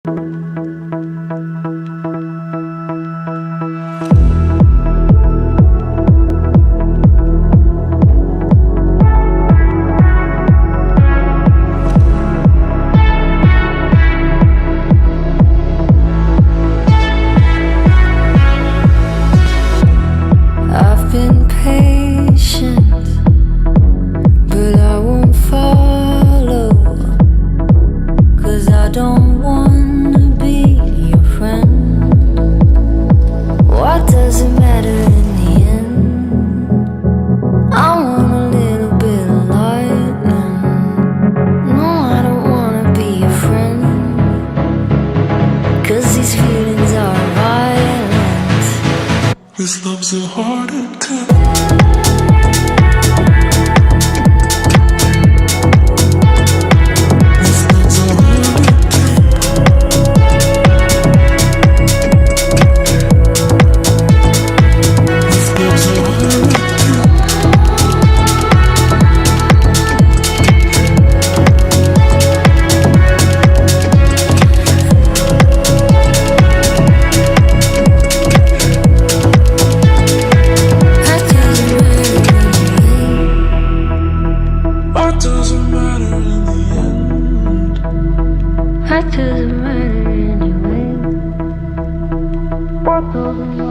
I've been patient, but I won't follow, 'cause I don't wanna be your friend. What does it matter in the end? I want a little bit of lightning. No, I don't wanna be your friend, 'cause these feelings are violent. This love's a heart attack. This love's a heart attack. This love's a heart attack. What doesn't matter in the end? That doesn't matter anyway. What doesn't